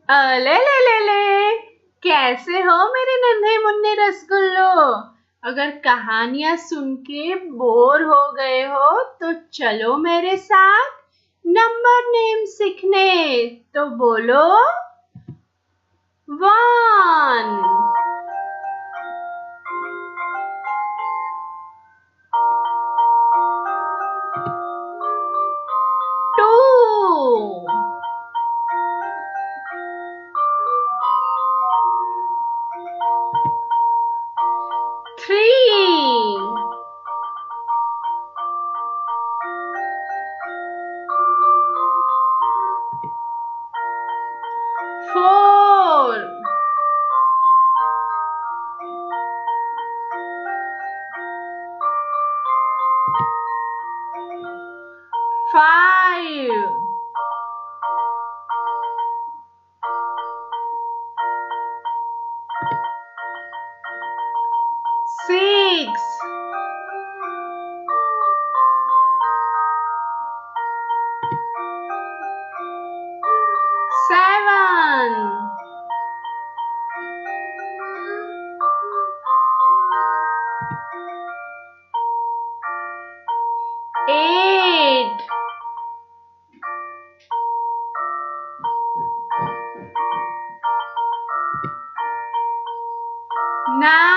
अले ले ले ले, कैसे हो मेरे नन्हे मुन्ने रसगुल्लो। अगर कहानियां सुन के बोर हो गए हो तो चलो मेरे साथ नंबर नेम सीखने। तो बोलो 1, 2, 3, 4, 5, 6, 7, 8, 9,